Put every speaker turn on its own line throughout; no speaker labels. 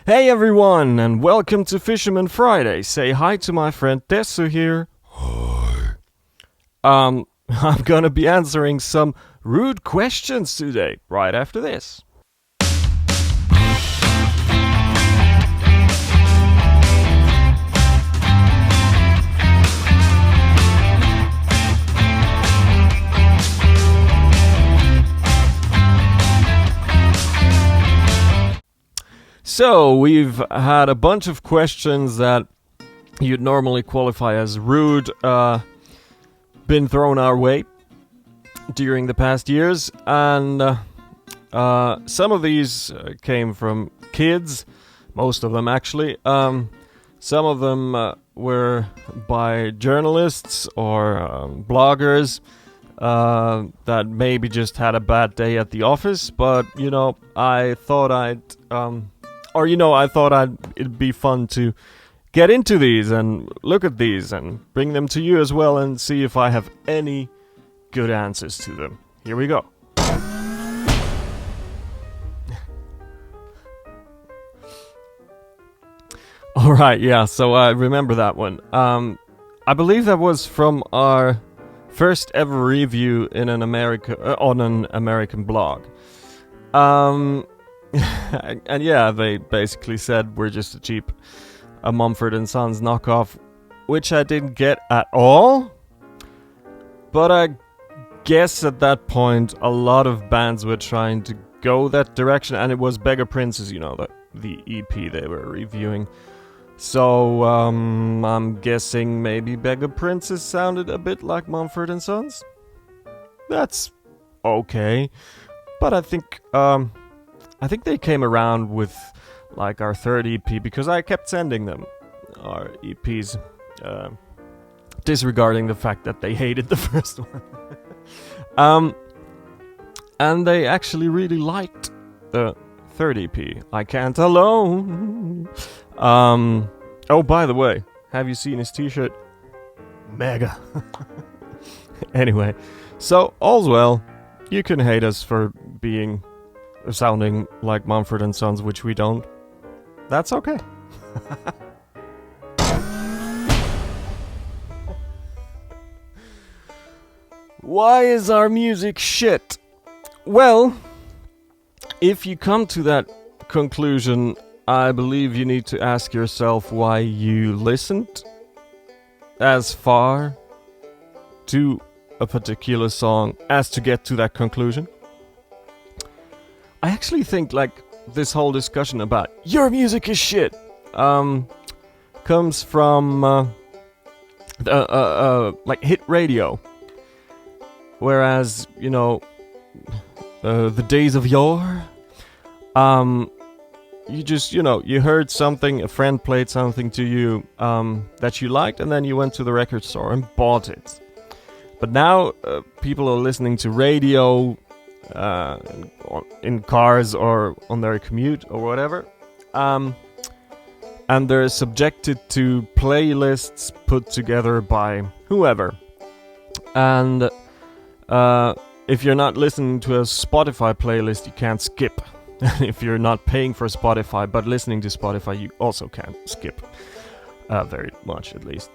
Hey everyone, and welcome to Fisherman Friday. Say hi to my friend Tessu here. Hi. I'm gonna be answering some rude questions today, right after this. So, we've had a bunch of questions that you'd normally qualify as rude, been thrown our way during the past years, and some of these came from kids, most of them actually. Some of them were by journalists or bloggers that maybe just had a bad day at the office, but I thought it'd be fun to get into these and look at these and bring them to you as well and see if I have any good answers to them. Here we go. Alright, yeah, so I remember that one. I believe that was from our first ever review in on an American blog. And yeah, they basically said we're just a cheap Mumford & Sons knockoff, which I didn't get at all. But I guess at that point a lot of bands were trying to go that direction, and it was Beggar Princess, the EP they were reviewing. So I'm guessing maybe Beggar Princess sounded a bit like Mumford & Sons. That's okay, but I think they came around with like our third EP because I kept sending them our EPs, disregarding the fact that they hated the first one. And they actually really liked the third EP, I Can't Alone. Oh, by the way, have you seen his t-shirt? Mega. Anyway, so all's well. You can hate us for sounding like Mumford & Sons, which we don't. That's okay. Why is our music shit? Well, if you come to that conclusion, I believe you need to ask yourself why you listened as far to a particular song as to get to that conclusion. I actually think this whole discussion about your music is shit comes from hit radio, whereas the days of yore, you just you heard something, a friend played something to you that you liked, and then you went to the record store and bought it. But now people are listening to radio in cars or on their commute or whatever, and they're subjected to playlists put together by whoever. And if you're not listening to a Spotify playlist, you can't skip. If you're not paying for Spotify but listening to Spotify, you also can't skip, very much at least.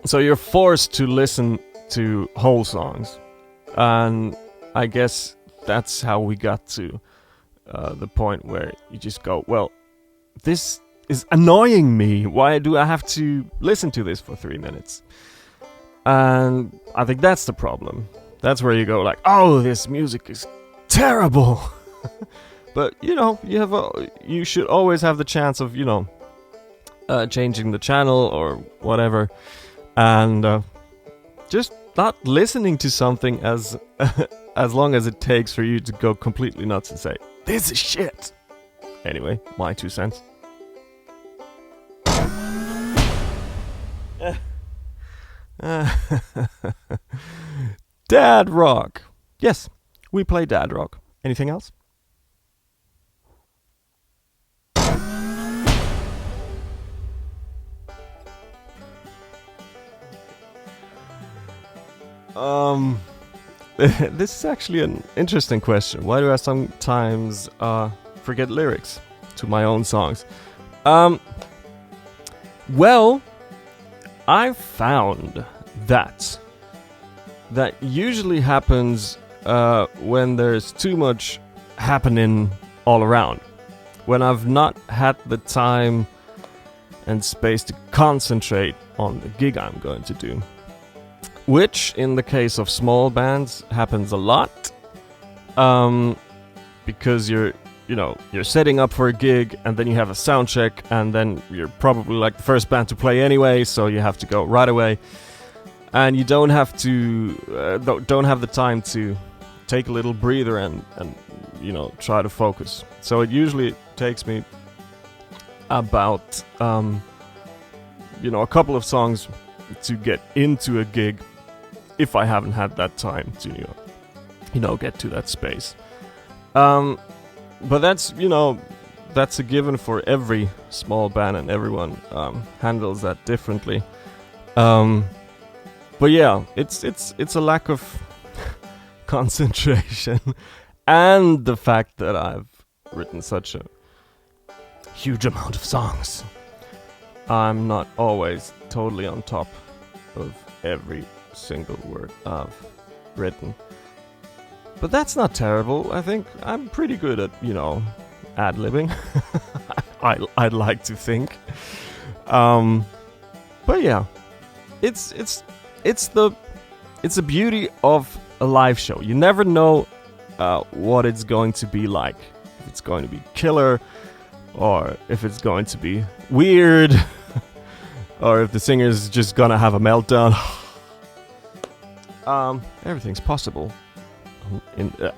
So you're forced to listen to whole songs, and I guess that's how we got to the point where you just go, well, this is annoying me. Why do I have to listen to this for 3 minutes? And I think that's the problem. That's where you go like, oh, this music is terrible. But you should always have the chance of changing the channel or whatever, and just not listening to something as long as it takes for you to go completely nuts and say, this is shit. Anyway, my 2 cents. Dad rock. Yes, we play dad rock. Anything else? This is actually an interesting question. Why do I sometimes forget lyrics to my own songs. Well, I found that usually happens when there's too much happening all around. When I've not had the time and space to concentrate on the gig I'm going to do. Which, in the case of small bands, happens a lot. Because you're setting up for a gig, and then you have a sound check, and then you're probably like the first band to play anyway, so you have to go right away. And you don't have the time to take a little breather and try to focus. So it usually takes me about a couple of songs to get into a gig if I haven't had that time to get to that space. But that's a given for every small band, and everyone handles that differently. But yeah, it's a lack of concentration and the fact that I've written such a huge amount of songs. I'm not always totally on top of every single word I've written. But that's not terrible. I think I'm pretty good at, ad-libbing. I'd like to think. But yeah, it's the beauty of a live show. You never know what it's going to be like. If it's going to be killer, or if it's going to be weird, or if the singer's just gonna have a meltdown. Everything's possible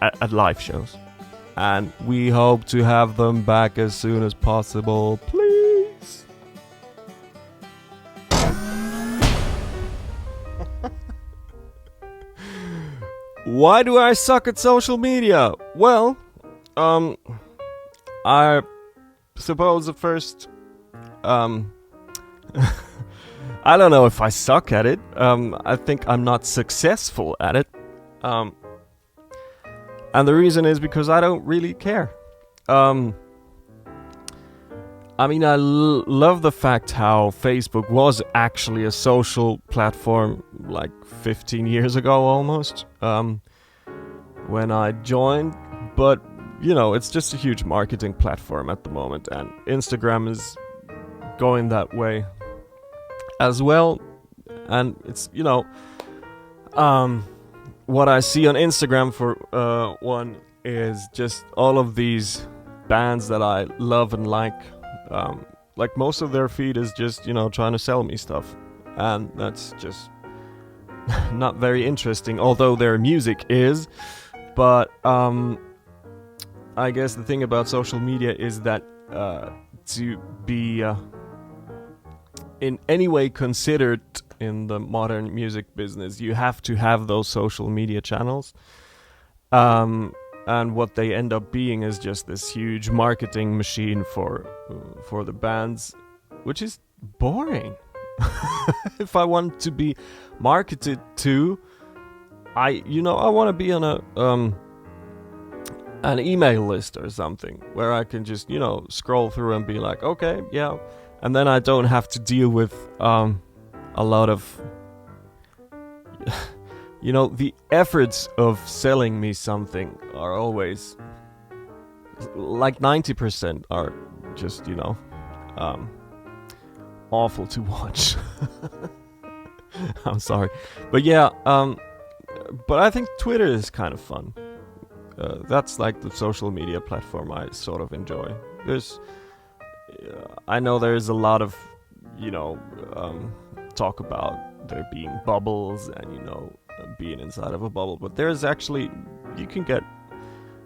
at live shows, and we hope to have them back as soon as possible, please. Why do I suck at social media? Well, I suppose at first, I don't know if I suck at it. I think I'm not successful at it. And the reason is because I don't really care. I love the fact how Facebook was actually a social platform like 15 years ago almost, when I joined. But, it's just a huge marketing platform at the moment, and Instagram is going that way as well. And it's, what I see on Instagram for one is just all of these bands that I love and like. Like most of their feed is just, trying to sell me stuff. And that's just not very interesting, although their music is. But I guess the thing about social media is that to be in any way considered in the modern music business, you have to have those social media channels. And what they end up being is just this huge marketing machine for the bands, which is boring. If I want to be marketed to, I want to be on an email list or something where I can just scroll through and be like, okay, yeah, and then I don't have to deal with a lot of the efforts of selling me something are always like 90% are just awful to watch. I'm sorry, but yeah, but I think Twitter is kind of fun. That's like the social media platform I sort of enjoy. I know there's a lot of talk about there being bubbles and being inside of a bubble, but there's actually, you can get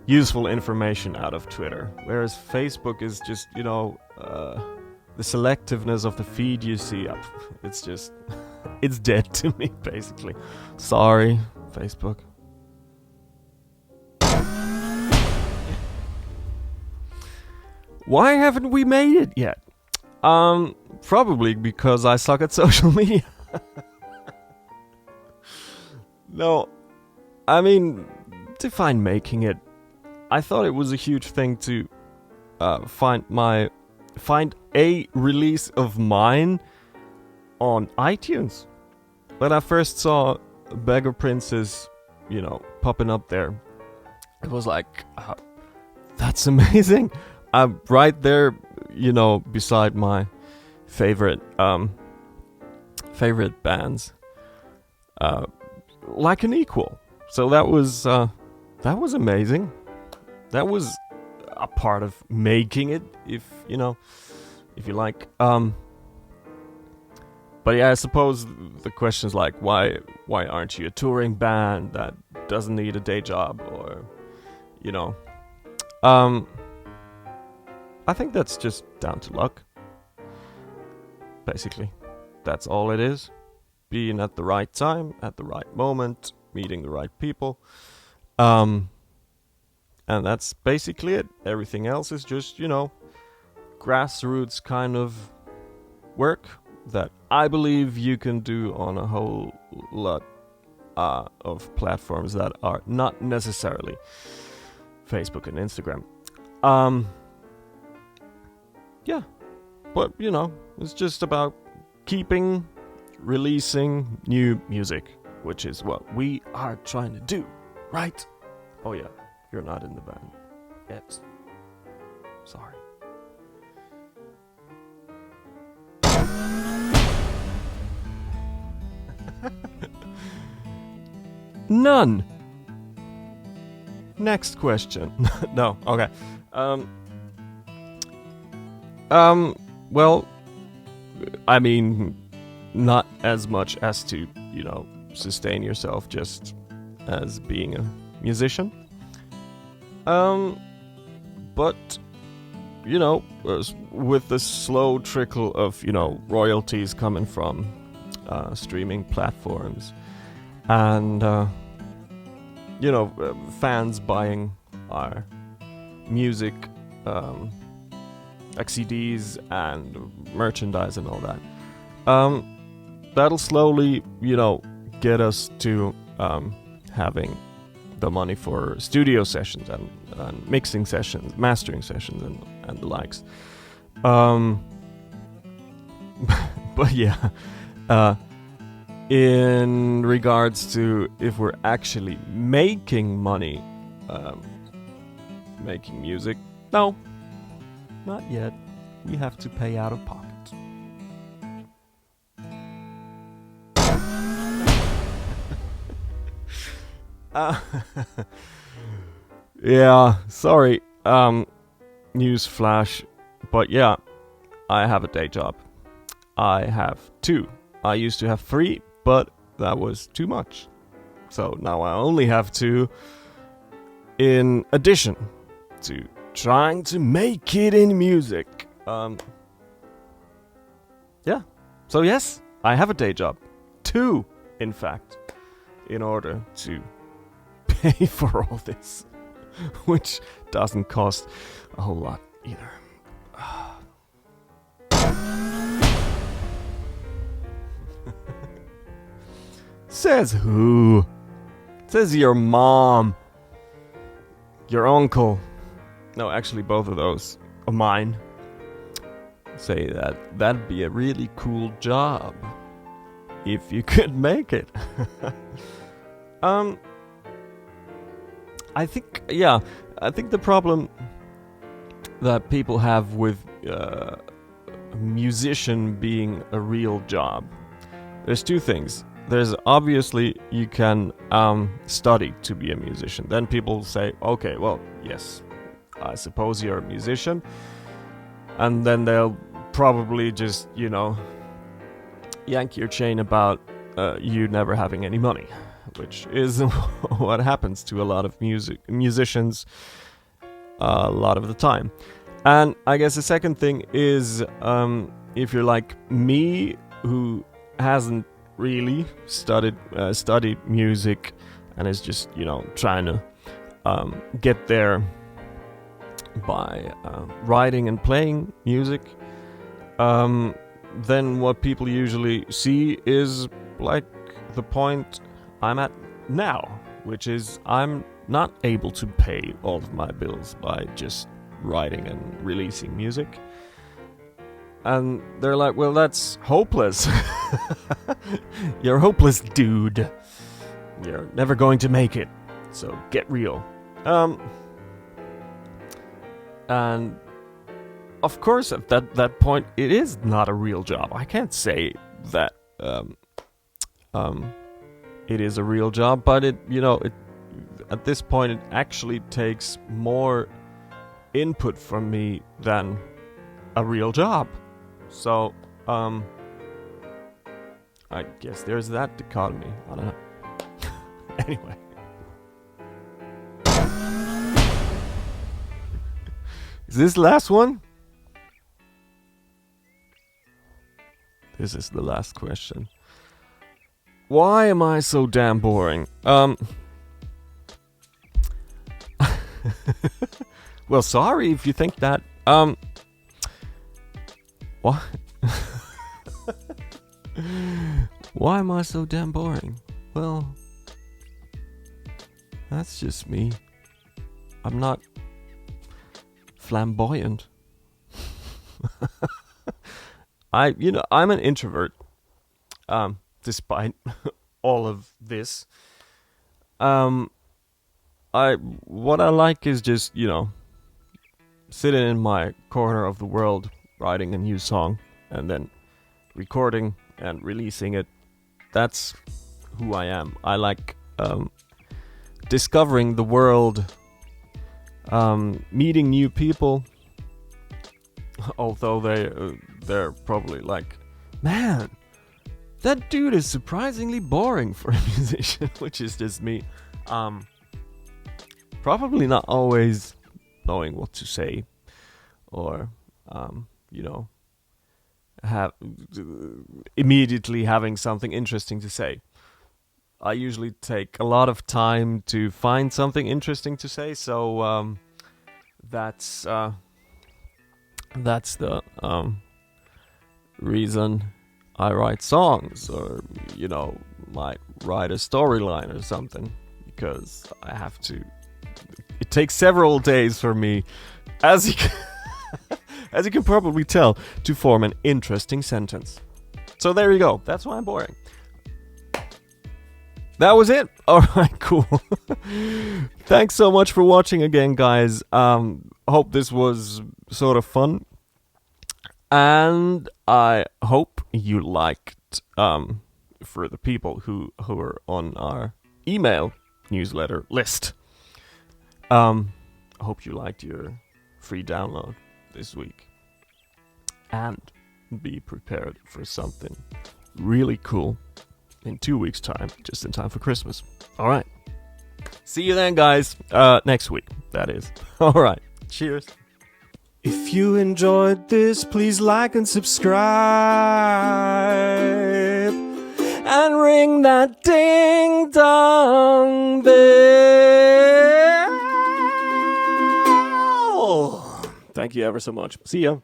useful information out of Twitter, whereas Facebook is just the selectiveness of the feed you see up. It's just it's dead to me, basically. Sorry, Facebook. Why haven't we made it yet? Probably because I suck at social media. No, define making it. I thought it was a huge thing to find a release of mine on iTunes. When I first saw Beggar Princess, popping up there, it was like, that's amazing. I'm right there, beside my favorite bands, like an equal. So that was amazing. That was a part of making it, if you like. But yeah, I suppose the question is like, why aren't you a touring band that doesn't need a day job, or I think that's just down to luck. Basically, that's all it is. Being at the right time, at the right moment, meeting the right people. And that's basically it. Everything else is just, grassroots kind of work that I believe you can do on a whole lot of platforms that are not necessarily Facebook and Instagram. Yeah, but it's just about keeping releasing new music, which is what we are trying to do, right? Oh yeah, you're not in the band yet. Sorry. None. Next question. No, okay. Well, I mean, not as much as to, sustain yourself just as being a musician. But, with the slow trickle of, royalties coming from streaming platforms and, fans buying our music, like CDs and merchandise and all that. That'll slowly, get us to having the money for studio sessions and mixing sessions, mastering sessions, and the likes. But yeah, in regards to if we're actually making money, making music, no. Not yet. We have to pay out of pocket. Yeah, sorry. News flash. But yeah, I have a day job. I have 2. I used to have 3, but that was too much. So now I only have 2 in addition to trying to make it in music. Yeah. So yes, I have a day job. 2, in fact, in order to pay for all this, which doesn't cost a whole lot either. Says who? Says your mom. Your uncle. No, actually both of those of mine say that that'd be a really cool job if you could make it. I think the problem that people have with a musician being a real job, there's 2 things. There's obviously you can study to be a musician. Then people say, okay, well, yes, I suppose you're a musician. And then they'll probably just, yank your chain about you never having any money, which is what happens to a lot of musicians a lot of the time. And I guess the second thing is, if you're like me, who hasn't really studied music and is just, trying to get there by writing and playing music, then what people usually see is like the point I'm at now, which is I'm not able to pay all of my bills by just writing and releasing music. And they're like, well, that's hopeless. You're hopeless, dude. You're never going to make it. So get real. And of course, at that point, it is not a real job. I can't say that it is a real job, but it at this point it actually takes more input from me than a real job. So I guess there's that dichotomy. I don't know. Anyway. Is this the last one? This is the last question. Why am I so damn boring? Well, sorry if you think that. What? Why am I so damn boring? Well, that's just me. I'm not flamboyant. I'm an introvert. Despite all of this, what I like is just sitting in my corner of the world, writing a new song, and then recording and releasing it. That's who I am. I like discovering the world, meeting new people. Although they're probably like, man, that dude is surprisingly boring for a musician, which is just me. Probably not always knowing what to say, or have immediately having something interesting to say. I usually take a lot of time to find something interesting to say, so that's the reason I write songs, or might write a storyline or something, because I have to. It takes several days for me, as you can probably tell, to form an interesting sentence. So there you go. That's why I'm boring. That was it. All right, cool. Thanks so much for watching again, guys. Hope this was sort of fun, and I hope you liked. For the people who are on our email newsletter list, I hope you liked your free download this week, and be prepared for something really cool in 2 weeks' time, just in time for Christmas. All right. See you then, guys. Next week, that is. All right. Cheers. If you enjoyed this, please like and subscribe. And ring that ding dong bell. Thank you ever so much. See ya.